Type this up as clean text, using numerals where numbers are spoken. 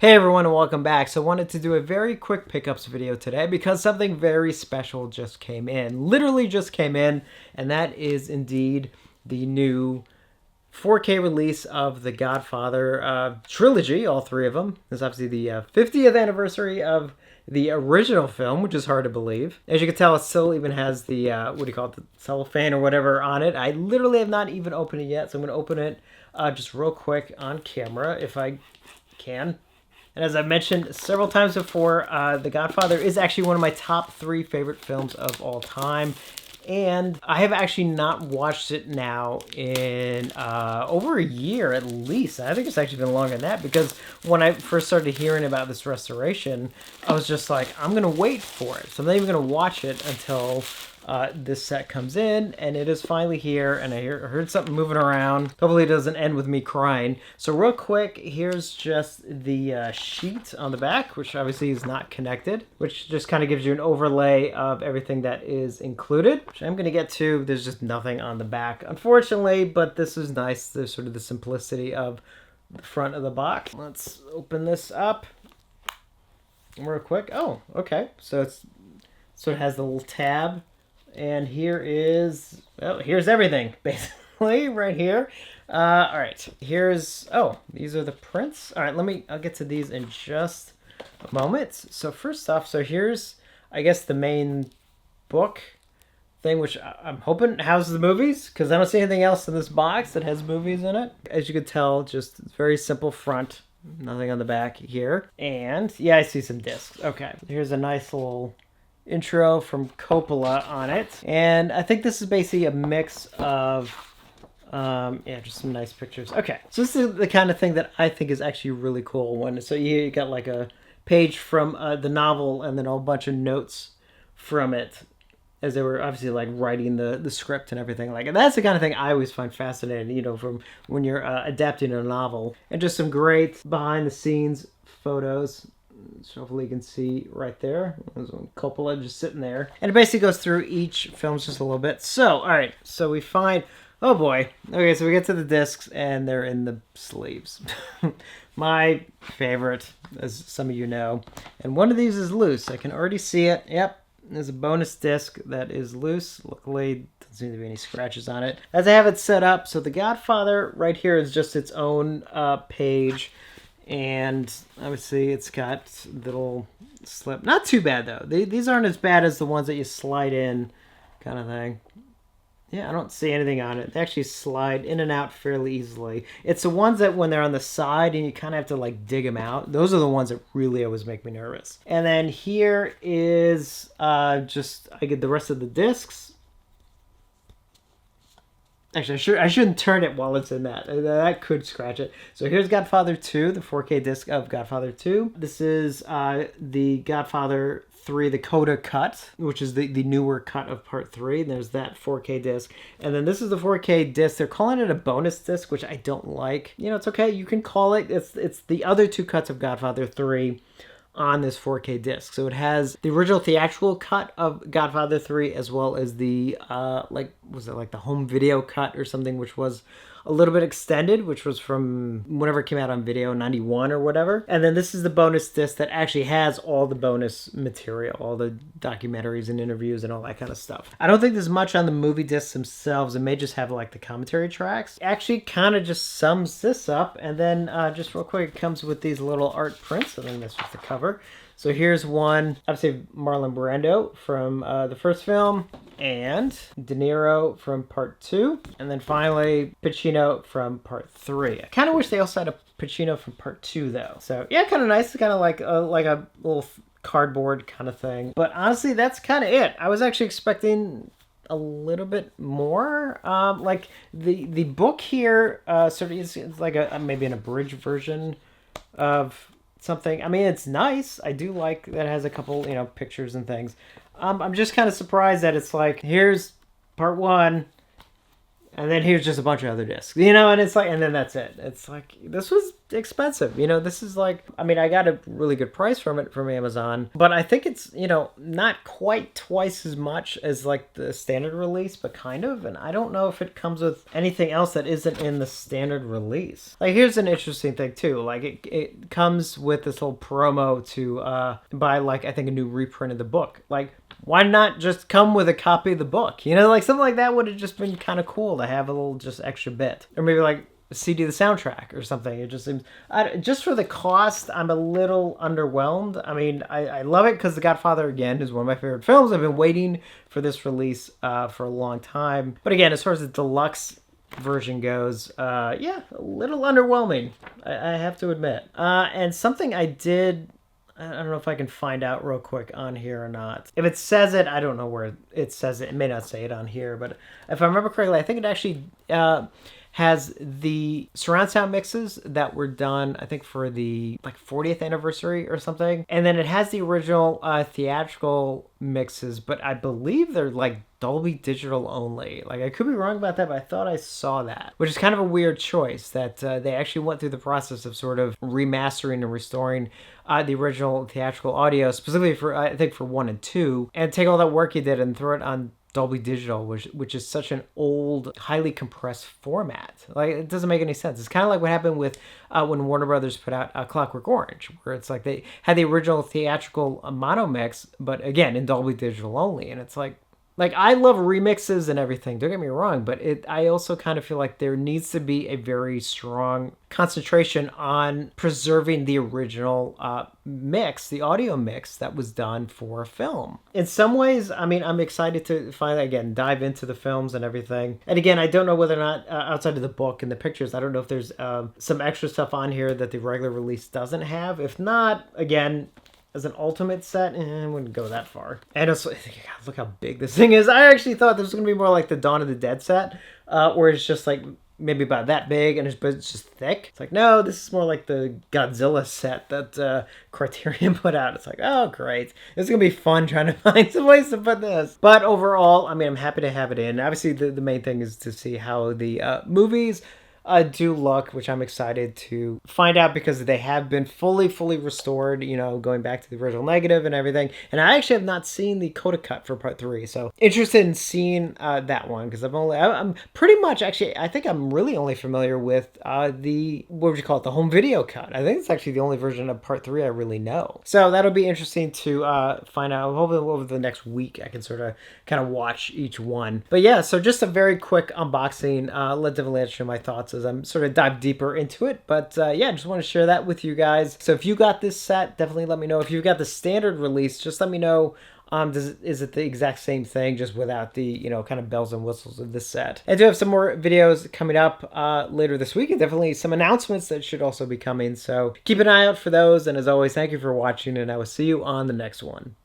Hey everyone and welcome back. So I wanted to do a very quick pickups video today because something very special just came in. Literally just came in, and that is indeed the new 4K release of the Godfather trilogy, all three of them. This is obviously the 50th anniversary of the original film, which is hard to believe. As you can tell, it still even has the, what do you call it, the cellophane or whatever on it. I literally have not even opened it yet, so I'm going to open it just real quick on camera if I can. And as I've mentioned several times before, The Godfather is actually one of my top 3 favorite films of all time. And I have actually not watched it now in over a year at least. I think it's actually been longer than that, because when I first started hearing about this restoration, I was just like, I'm going to wait for it. So I'm not even going to watch it until this set comes in, and it is finally here, and I heard something moving around. Hopefully it doesn't end with me crying. So real quick, here's just the sheet on the back, which obviously is not connected, which just kind of gives you an overlay of everything that is included, which I'm going to get to. There's just nothing on the back, unfortunately, but this is nice. There's sort of the simplicity of the front of the box. Let's open this up real quick. Oh, okay. So it has the little tab. And here is, well, here's everything, basically, right here. All right, here's, oh, these are the prints. All right, I'll get to these in just a moment. So first off, so here's, I guess, the main book thing, which I'm hoping houses the movies, because I don't see anything else in this box that has movies in it. As you can tell, just very simple front, nothing on the back here. And, yeah, I see some discs. Okay, here's a nice little intro from Coppola on it, and I think this is basically a mix of yeah, just some nice pictures. Okay, so this is the kind of thing that I think is actually really cool. So you got like a page from the novel, and then a whole bunch of notes from it, as they were obviously like writing the script and everything. Like, and that's the kind of thing I always find fascinating, you know, from when you're adapting a novel. And just some great behind the scenes photos. So hopefully you can see right there. There's Coppola just sitting there. And it basically goes through each film just a little bit. So, all right. So we find, oh boy. Okay, so we get to the discs, and they're in the sleeves. My favorite, as some of you know. And one of these is loose. I can already see it. Yep. There's a bonus disc that is loose. Luckily, doesn't seem to be any scratches on it. As I have it set up, so The Godfather right here is just its own page. And obviously it's got the little slip. Not too bad, though. These aren't as bad as the ones that you slide in kind of thing. Yeah, I don't see anything on it. They actually slide in and out fairly easily. It's the ones that when they're on the side and you kind of have to like dig them out. Those are the ones that really always make me nervous. And then here is I get the rest of the discs. Actually, I shouldn't turn it while it's in that. That could scratch it. So here's Godfather 2, the 4K disc of Godfather 2. This is the Godfather 3, the Coda cut, which is the newer cut of part 3. There's that 4K disc. And then this is the 4K disc. They're calling it a bonus disc, which I don't like. You know, it's okay. You can call it. It's the other 2 cuts of Godfather 3 on this 4K disc. So it has the original theatrical cut of Godfather 3, as well as the was it like the home video cut or something, which was a little bit extended, which was from whenever it came out on video, 91 or whatever. And then this is the bonus disc that actually has all the bonus material, all the documentaries and interviews and all that kind of stuff. I don't think there's much on the movie discs themselves. It may just have like the commentary tracks. Actually kind of just sums this up. And then just real quick, it comes with these little art prints. I think that's just the cover. So here's one, obviously Marlon Brando from the first film, and De Niro from part 2, and then finally Pacino from part 3. I kind of wish they also had a Pacino from part 2 though. So yeah, kind of nice, kind of like a little cardboard kind of thing. But honestly, that's kind of it. I was actually expecting a little bit more. Like the book here sort of is like maybe an abridged version of something. I mean, it's nice. I do like that it has a couple, you know, pictures and things. I'm just kind of surprised that it's like, here's part 1, And then here's just a bunch of other discs, you know, and it's like, and then that's it. It's like, this was expensive, you know, this is like, I mean, I got a really good price from it from Amazon, but I think it's, you know, not quite twice as much as like the standard release, but kind of, and I don't know if it comes with anything else that isn't in the standard release. Like, here's an interesting thing too, like it comes with this little promo to buy, like, I think a new reprint of the book. Like, why not just come with a copy of the book? You know, like something like that would have just been kind of cool to have a little just extra bit. Or maybe like a CD of the soundtrack or something. It just seems, just for the cost, I'm a little underwhelmed. I mean, I love it because The Godfather, again, is one of my favorite films. I've been waiting for this release for a long time. But again, as far as the deluxe version goes, yeah, a little underwhelming, I have to admit. And something I don't know if I can find out real quick on here or not. If it says it, I don't know where it says it. It may not say it on here, but if I remember correctly, I think it actually has the surround sound mixes that were done, I think, for the like 40th anniversary or something. And then it has the original theatrical mixes, but I believe they're like Dolby Digital only. Like, I could be wrong about that, but I thought I saw that, which is kind of a weird choice that they actually went through the process of sort of remastering and restoring the original theatrical audio, specifically for, I think, for 1 and 2, and take all that work you did and throw it on Dolby Digital, which is such an old, highly compressed format. Like, it doesn't make any sense. It's kind of like what happened with when Warner Brothers put out Clockwork Orange, where it's like they had the original theatrical mono mix, but again, in Dolby Digital only. And it's like I love remixes and everything, don't get me wrong, but I also kind of feel like there needs to be a very strong concentration on preserving the original mix, the audio mix that was done for a film. In some ways, I mean, I'm excited to finally, again, dive into the films and everything. And again, I don't know whether or not, outside of the book and the pictures, I don't know if there's some extra stuff on here that the regular release doesn't have. If not, again, as an ultimate set, I wouldn't go that far. And also, God, look how big this thing is. I actually thought this was going to be more like the Dawn of the Dead set, where it's just like maybe about that big and it's just thick. It's like, no, this is more like the Godzilla set that Criterion put out. It's like, oh, great. It's going to be fun trying to find some place to put this. But overall, I mean, I'm happy to have it in. Obviously, the main thing is to see how the movies do look, which I'm excited to find out because they have been fully restored, you know, going back to the original negative and everything. And I actually have not seen the Coda cut for part 3, so interested in seeing that one because I'm pretty much, actually, I think I'm really only familiar with the, what would you call it, the home video cut. I think it's actually the only version of part 3 I really know. So that'll be interesting to find out. Hopefully over the next week I can sort of kind of watch each one. But yeah, so just a very quick unboxing. Let Devil answer my thoughts as I'm sort of dive deeper into it. But yeah, just want to share that with you guys. So if you got this set, definitely let me know. If you've got the standard release, just let me know. Is it the exact same thing, just without the, you know, kind of bells and whistles of this set? I do have some more videos coming up later this week, and definitely some announcements that should also be coming. So keep an eye out for those. And as always, thank you for watching, and I will see you on the next one.